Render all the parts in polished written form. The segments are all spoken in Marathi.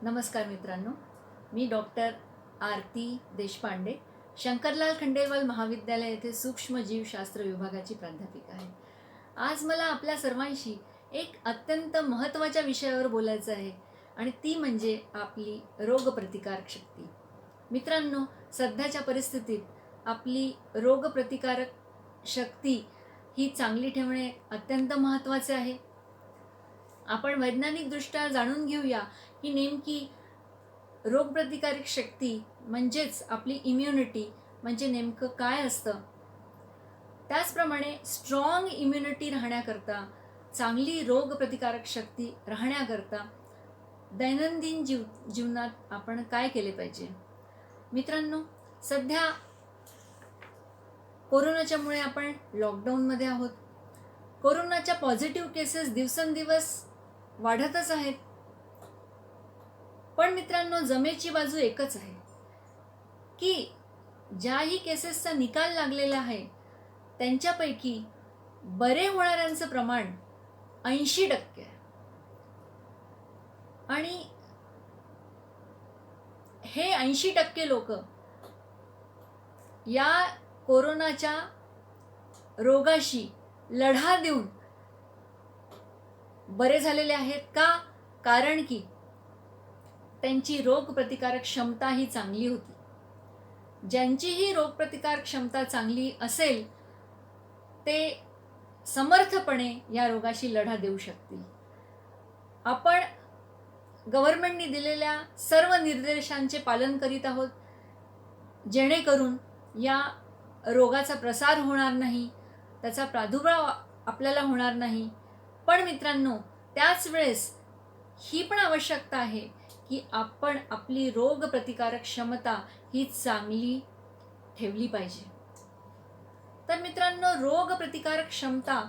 नमस्कार मित्रांनो, मी डॉक्टर आरती देशपांडे, शंकरलाल खंडेलवाल महाविद्यालय येथे सूक्ष्मजीवशास्त्र विभागाची प्राध्यापिका आहे. आज मला आपल्या सर्वांशी एक अत्यंत महत्त्वाच्या विषयावर बोलायचं आहे आणि ती म्हणजे आपली रोगप्रतिकारक शक्ती. मित्रांनो, सध्याच्या परिस्थितीत आपली रोगप्रतिकारक शक्ती ही चांगली ठेवणे अत्यंत महत्त्वाचे आहे. आपण वैज्ञानिकदृष्ट्या जाणून घेऊया की नेमकी रोगप्रतिकारक शक्ती म्हणजेच आपली इम्युनिटी म्हणजे नेमकं काय असतं. त्याचप्रमाणे स्ट्रॉंग इम्युनिटी राहण्याकरता, चांगली रोगप्रतिकारक शक्ती राहण्याकरता दैनंदिन जीवनात आपण काय केले पाहिजे. मित्रांनो, सध्या कोरोनाच्यामुळे आपण लॉकडाऊनमध्ये आहोत. कोरोनाच्या पॉझिटिव्ह केसेस दिवसेंदिवस वाढतच आहेत. पण मित्रांनो, जमेची बाजू एकच आहे की ज्याही केसेसचा निकाल लागलेला आहे त्यांच्यापैकी बरे होणाऱ्यांचं प्रमाण 80% आहे. आणि हे 80% लोक या कोरोनाच्या रोगाशी लढा देऊन बरे झालेले आहेत. का? कारण की त्यांची रोगप्रतिकारक क्षमता ही चांगली होती. ज्यांचीही रोगप्रतिकारक क्षमता चांगली असेल ते समर्थपणे या रोगाशी लढा देऊ शकतील. आपण गव्हर्नमेंटने दिलेल्या सर्व निर्देशांचे पालन करीत आहोत, जेणेकरून या रोगाचा प्रसार होणार नाही, त्याचा प्रादुर्भाव आपल्याला होणार नाही. पण मित्रांनो, त्याच वेळेस ही पण आवश्यकता आहे की आपण आपली रोगप्रतिकारक क्षमता ही चांगली ठेवली पाहिजे. तर मित्रांनो, रोगप्रतिकारक क्षमता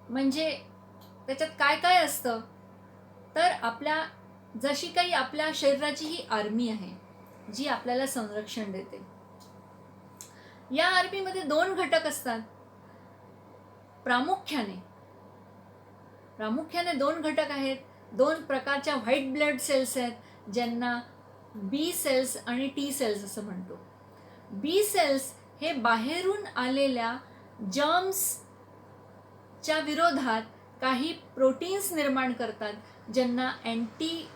म्हणजे त्याच्यात काय काय असतं, तर जशी काही आपल्या शरीराची ही आर्मी आहे जी आपल्याला संरक्षण देते. या आर्मीमध्ये 2 घटक असतात. प्रामुख्याने 2 घटक आहेत. 2 प्रकारच्या व्हाईट ब्लड सेल्स आहेत, ज्यांना बी सेल्स आणि टी सेल्स असं म्हणतो. बी सेल्स हे बाहेरून आलेल्या जर्म्सच्या विरोधात काही प्रोटीन्स निर्माण करतात, ज्यांना अँटी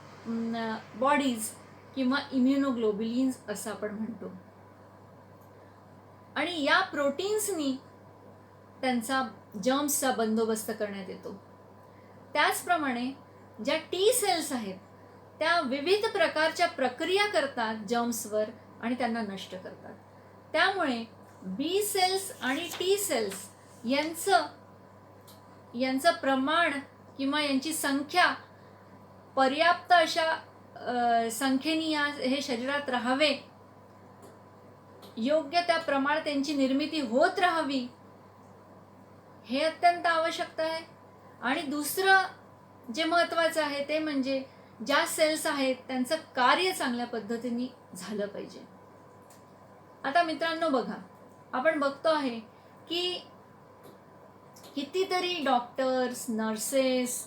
बॉडीज किंवा इम्युनोग्लोब्युलिन्स असं आपण म्हणतो. आणि या प्रोटीन्सनी त्यांचा जर्म्सचा बंदोबस्त करण्यात येतो. त्याचप्रमाणे ज्या टी सेल्स आहेत त्या विविध प्रकारच्या प्रक्रिया करतात जर्म्सवर आणि त्यांना नष्ट करतात. त्यामुळे बी सेल्स आणि टी सेल्स यांचं प्रमाण किंवा यांची संख्या पर्याप्त अशा संख्येने हे शरीरात राहावे, योग्य त्या प्रमाणात त्यांची निर्मिती होत राहावी, हे अत्यंत आवश्यक आहे. आणि दुसरं जे महत्त्वाचं आहे ते म्हणजे ज्या सेल्स आहेत त्यांचं कार्य चांगल्या पद्धतीने झालं पाहिजे. आता मित्रांनो बघा, आपण बघतो आहे की कितीतरी डॉक्टर्स, नर्सेस,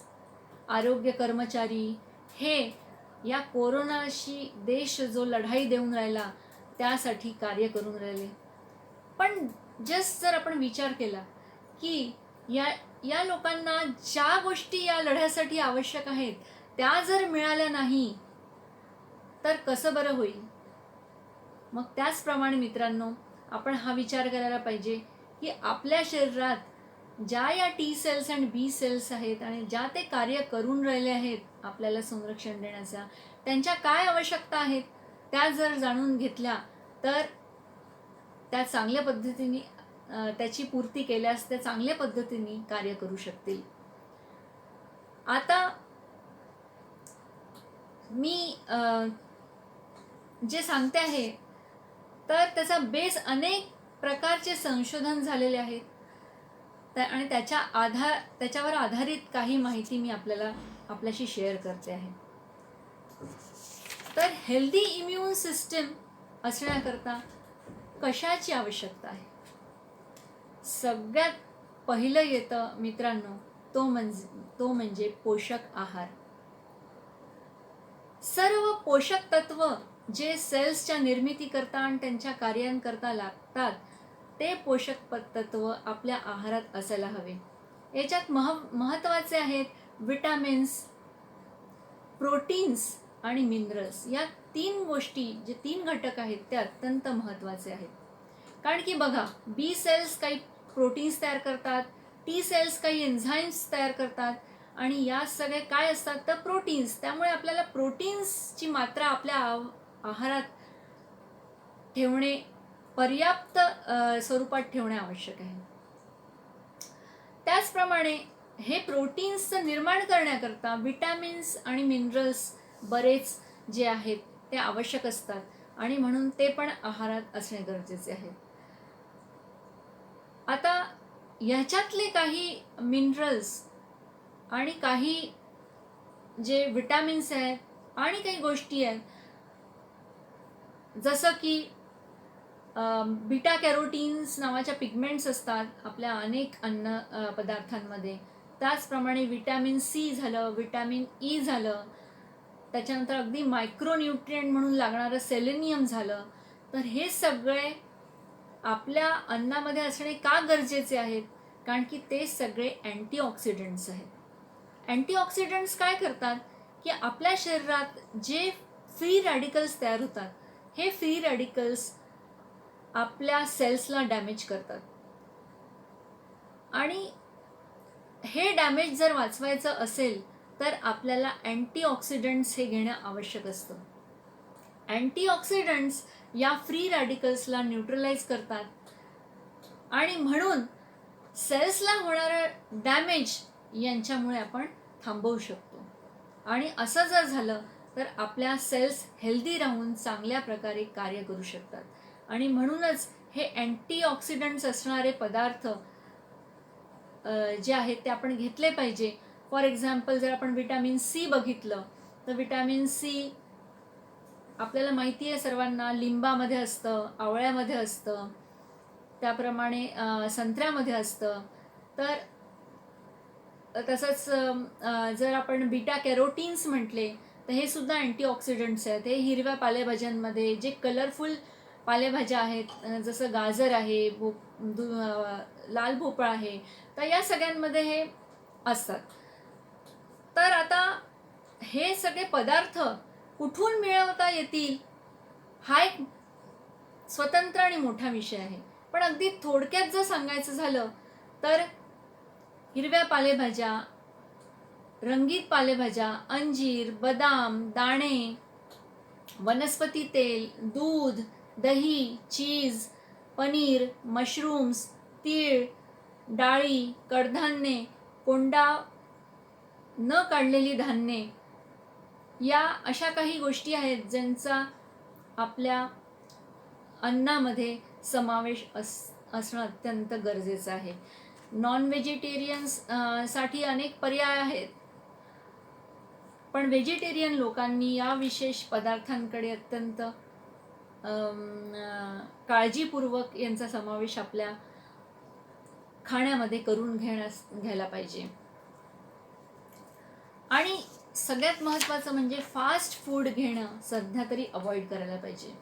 आरोग्य कर्मचारी हे या कोरोनाशी देश जो लढाई देऊन राहिला त्यासाठी कार्य करून राहिले. पण जर आपण विचार केला की या लोकांना ज्या गोष्टी या लढ्यासाठी आवश्यक आहेत त्या जर मिळाल्या नाही तर कसं बरं होईल. मग त्याचप्रमाणे मित्रांनो, आपण हा विचार करायला पाहिजे की आपल्या शरीरात ज्या या टी सेल्स आणि बी सेल्स आहेत आणि ज्या ते कार्य करून राहिले आहेत आपल्याला संरक्षण देण्याचा, त्यांच्या काय आवश्यकता आहेत त्या जर जाणून घेतल्या तर त्या चांगल्या पद्धतीने त्याची पूर्ती केल्यास त्या चांगल्या पद्धतीने कार्य करू शकतील. आता मी जे सांगते आहे तर त्याचा बेस अनेक प्रकारचे संशोधन झालेले आहेत आणि त्याच्यावर आधारित काही माहिती मी आपल्याशी शेअर करते आहे. तर हेल्दी इम्युन सिस्टम असण्याकरता कशाची आवश्यकता आहे? सगळ्यात पहिलं येतं मित्रांनो तो म्हणजे पोषक आहार. सर्व पोषक तत्व जे सेल्सच्या निर्मितीकरता आणि त्यांच्या कार्यांकरता लागतात ते पोषक तत्व आपल्या आहारात असायला हवे. याच्यात महत्त्वाचे आहेत विटामिन्स, प्रोटीन्स आणि मिनरल्स. या 3 गोष्टी, जे 3 घटक आहेत ते अत्यंत महत्त्वाचे आहेत. कारण की बघा, बी सेल्स काही प्रोटीन्स तयार करतात, टी सेल्स काही एन्झाईम्स तयार करतात आणि या सगळे काय असतात तर प्रोटीन्स. त्यामुळे आपल्याला प्रोटीन्सची मात्रा आपल्या आहारात ठेवणे, पर्याप्त स्वरूपात ठेवणे आवश्यक आहे. त्याचप्रमाणे हे प्रोटीन्सचं निर्माण करण्याकरता विटॅमिन्स आणि मिनरल्स बरेच जे आहेत ते आवश्यक असतात आणि म्हणून ते पण आहारात असणे गरजेचे आहे. आता ह्याच्यातले काही मिनरल्स आणि काही जे विटॅमिन्स आहेत आणि काही गोष्टी आहेत, जसं की बीटा कॅरोटीन्स नावाच्या पिगमेंट्स असतात आपल्या अनेक अन्न पदार्थांमध्ये. त्याचप्रमाणे विटॅमिन सी झालं, विटॅमिन ई झालं, त्याच्यानंतर अगदी मायक्रोन्यूट्रिएंट म्हणून लागणारं सेलेनियम झालं. तर हे सगळे आपल्या अन्नामध्ये असणे का गरजेचे आहेत? कारण की ते सगळे अँटीऑक्सिडंट्स आहेत. अँटीऑक्सिडंट्स काय करतात की आपल्या शरीरात जे फ्री रॅडिकल्स तयार होतात, हे फ्री रॅडिकल्स आपल्या सेल्सला डॅमेज करतात आणि हे डॅमेज जर वाचवायचं असेल तर आपल्याला अँटीऑक्सिडंट्स हे घेणं आवश्यक असतं. अँटीऑक्सिडंट्स या फ्री रॅडिकल्सला न्यूट्रलाइज करतात आणि म्हणून सेल्सला होणारं डॅमेज यांच्यामुळे आपण थांबवू शकतो. आणि असं जर झालं तर आपल्या सेल्स हेल्दी राहून चांगल्या प्रकारे कार्य करू शकतात. आणि म्हणूनच हे अँटीऑक्सिडंट्स असणारे पदार्थ जे आहेत ते आपण घेतले पाहिजे. फॉर एक्झाम्पल, जर आपण विटॅमिन सी बघितलं तर विटॅमिन सी आपल्याला माहिती आहे सर्वांना, लिंबामध्ये असतं, आवळ्यामध्ये असतं, त्याप्रमाणे संत्र्यामध्ये असतं. तर तसंच जर आपण बीटा कॅरोटीन्स म्हटले तर हे सुद्धा अँटीऑक्सिडंट्स आहेत. हे हिरव्या पालेभाज्यांमध्ये, जे कलरफुल पालेभाज्या आहेत जसं गाजर आहे, लाल भोपळा आहे, तर या सगळ्यांमध्ये हे असतात. तर आता हे सगळे पदार्थ कुठून मिळवता येतील हा एक स्वतंत्र आणि मोठा विषय आहे. पण अगदी थोडक्यात जर सांगायचं झालं तर हिरव्या पालेभाज्या, रंगीत पालेभाज्या, अंजीर, बदाम, दाणे, वनस्पती तेल, दूध, दही, चीज, पनीर, मशरूम्स, तीळ, डाळी, कडधान्ये, कोंडा न काढलेली धान्ये, या अशा काही गोष्टी आहेत ज्यांचा आपल्या अन्नामध्ये समावेश असणं अत्यंत गरजेचं आहे. नॉन व्हेजिटेरियन्स साठी अनेक पर्याय आहेत, पण व्हेजिटेरियन लोकांनी या विशेष पदार्थांकडे अत्यंत काळजीपूर्वक यांचा समावेश आपल्या खाण्यामध्ये करून घ्यायला पाहिजे. आणि सगळ्यात महत्त्वाचं म्हणजे फास्ट फूड घेणं सध्या तरी अवॉइड करायला पाहिजे.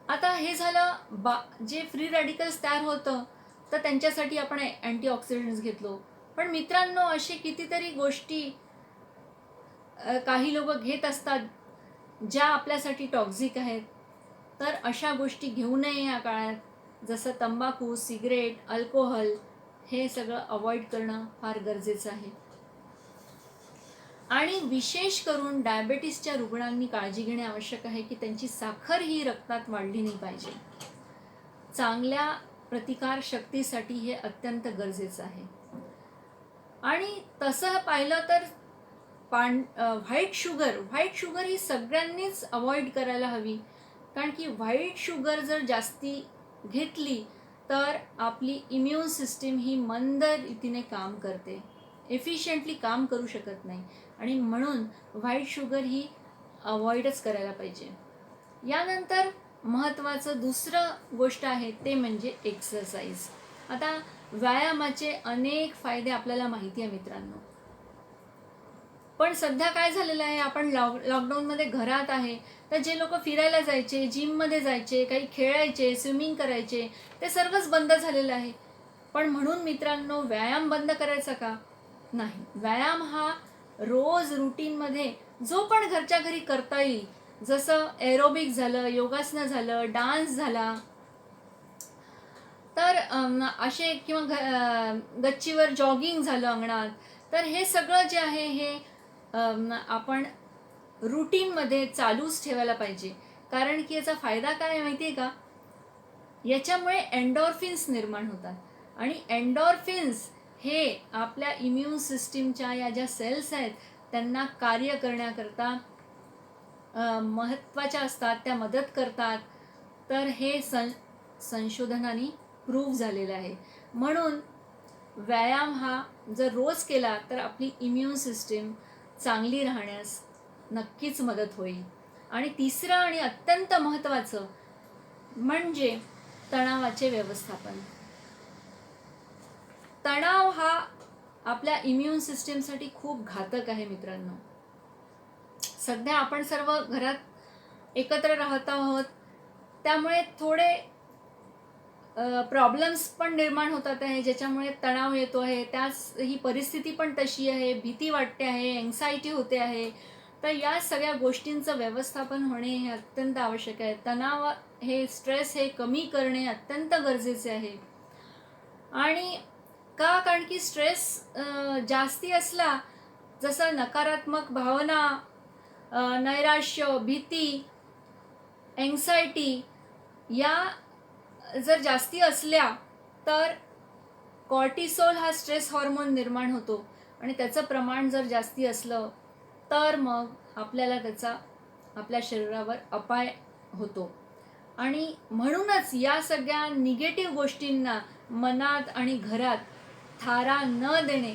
आता हे झालं जे फ्री रॅडिकल्स तयार होतं तर त्यांच्यासाठी आपण अँटीऑक्सिडंट्स घेतलो. पण मित्रांनो, असे कितीतरी गोष्टी काही लोक घेत असतात ज्या आपल्यासाठी टॉक्झिक आहेत. तर अशा गोष्टी घेऊ नये या काळात. जसं तंबाखू, सिगरेट, अल्कोहोल, हे सगळं अवॉइड करणं फार गरजेचं आहे. आणि विशेष करून डायबेटीसच्या रुग्णांनी काळजी घेणे आवश्यक आहे की त्यांची साखर ही रक्तात वाढली नाही पाहिजे. चांगल्या प्रतिकार शक्तीसाठी हे अत्यंत गरजेचं आहे. आणि तसं पाहिलं तर व्हाईट शुगर ही सगळ्यांनीच अवॉइड करायला हवी. कारण की व्हाईट शुगर जर जास्ती घेतली तर आपली इम्युन सिस्टीम ही मंद रीतीने काम करते, एफिशियंटली काम करू शकत नाही. आणि म्हणून व्हाईट शुगर ही अवॉइडच करायला पाहिजे. यानंतर महत्त्वाचं दुसरं गोष्ट आहे ते म्हणजे एक्सरसाइज. आता व्यायामाचे अनेक फायदे आपल्याला माहिती आहे मित्रांनो. पण सध्या काय झालेलं आहे, आपण लॉकडाऊनमध्ये घरात आहे, तर जे लोक फिरायला जायचे, जिममध्ये जायचे, काही खेळायचे, स्विमिंग करायचे, ते सर्वच बंद झालेलं आहे. पण म्हणून मित्रांनो, व्यायाम बंद करायचा का? नाही. व्यायाम हा रोज रुटीनमध्ये जो पण घरच्या घरी करता येईल, जसं एरोबिक झालं, योगासनं झालं, डान्स झाला, तर असे किंवा गच्चीवर जॉगिंग झालं अंगणात, तर हे सगळं जे आहे हे आपण रुटीनमध्ये चालूच ठेवायला पाहिजे. कारण की याचा फायदा काय आहे माहिती आहे का? याच्यामुळे एंडॉर्फिन्स निर्माण होतात आणि एंडॉर्फिन्स हे आपल्या इम्युन सिस्टीमच्या या ज्या सेल्स आहेत त्यांना कार्य करण्याकरता महत्त्वाच्या असतात, त्या मदत करतात. तर हे संशोधनाने प्रूव्ह झालेलं आहे. म्हणून व्यायाम हा जर रोज केला तर आपली इम्युन सिस्टीम चांगली राहण्यास नक्कीच मदत होईल. आणि तिसरं आणि अत्यंत महत्त्वाचं म्हणजे तणावाचे व्यवस्थापन. तणाव हा आपल्या इम्युन सिस्टीमसाठी खूप घातक आहे मित्रांनो. सध्या आपण सर्व घरात एकत्र राहत आहोत, त्यामुळे थोडे प्रॉब्लेम्स पण निर्माण होतात आहे, ज्याच्यामुळे तणाव येतो आहे. ही परिस्थिती पण तशी आहे, भीती वाटते आहे, एन्झायटी होते आहे. तर या सगळ्या गोष्टींचं व्यवस्थापन होणे हे अत्यंत आवश्यक आहे. तणाव हे स्ट्रेस हे कमी करणे अत्यंत गरजेचे आहे. आणि का? कारण की स्ट्रेस जास्ती असला, जसं नकारात्मक भावना, नैराश्य, भीती, एन्झायटी या जर जास्ती असल्या तर कॉर्टिसोल हा स्ट्रेस हॉर्मोन निर्माण होतो आणि त्याचं प्रमाण जर जास्ती असलं तर मग आपल्याला त्याचा आपल्या शरीरावर अपाय होतो. आणि म्हणूनच या सगळ्या निगेटिव्ह गोष्टींना मनात आणि घरात थारा न देणे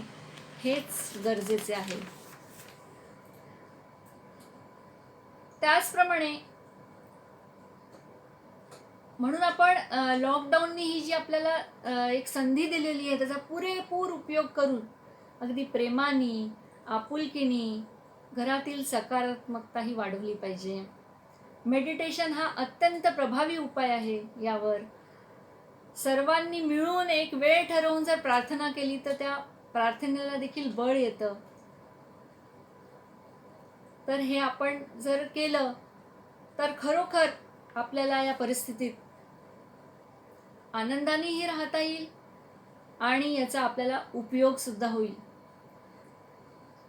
हेच गरजेचे आहे. त्याचप्रमाणे म्हणून आपण लॉकडाऊननी ही जी आपल्याला एक संधी दिलेली आहे त्याचा पुरेपूर उपयोग करून अगदी प्रेमाने, आपुलकीने घरातील सकारात्मकताही वाढवली पाहिजे. मेडिटेशन हा अत्यंत प्रभावी उपाय आहे. यावर सर्वांनी मिळून एक वेळ ठरवून जर प्रार्थना केली तर त्या प्रार्थनेला देखील बळ येतं. तर हे आपण जर केलं तर खरोखर आपल्याला या परिस्थितीत आनंदानेही राहता येईल आणि याचा आपल्याला उपयोग सुद्धा होईल.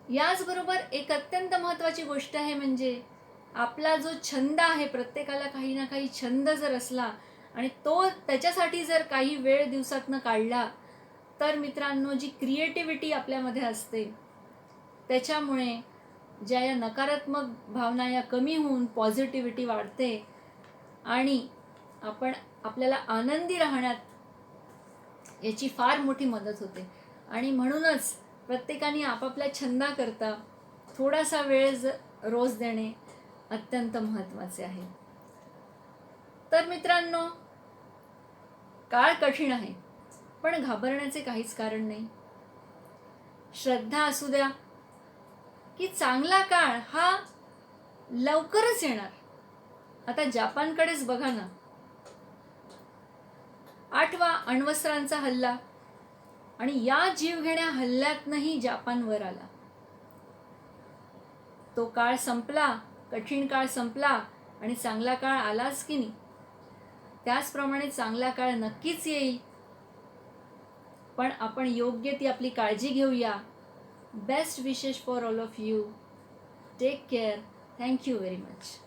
याचबरोबर एक अत्यंत महत्त्वाची गोष्ट आहे म्हणजे आपला जो छंद आहे, प्रत्येकाला काही ना काही छंद जर असला आणि तो त्याच्यासाठी जर काही वेळ दिवसातनं काढला तर मित्रांनो, जी क्रिएटिव्हिटी आपल्यामध्ये असते त्याच्यामुळे ज्या या नकारात्मक भावना या कमी होऊन पॉझिटिव्हिटी वाढते आणि आपल्याला आनंदी राहण्यात याची फार मोठी मदत होते. आणि म्हणूनच प्रत्येकाने आपापल्या छंदाकरता थोडासा वेळ रोज देणे अत्यंत महत्त्वाचे आहे. तर मित्रांनो, काळ कठीण आहे पण घाबरण्याचे काहीच कारण नाही. श्रद्धा असू द्या की चांगला काळ हा लवकरच येणार. आता जपानकडेच बघा ना, 8वा अण्वस्त्रांचा हल्ला आणि या जीवघेण्या हल्ल्यातनंही जपान वर आला. तो काळ संपला, कठीण काळ संपला आणि चांगला काळ आलाच की नाही. त्याचप्रमाणे चांगला काळ नक्कीच येईल, पण आपण योग्य ती आपली काळजी घेऊया. Best wishes for all of you. Take care. Thank you very much.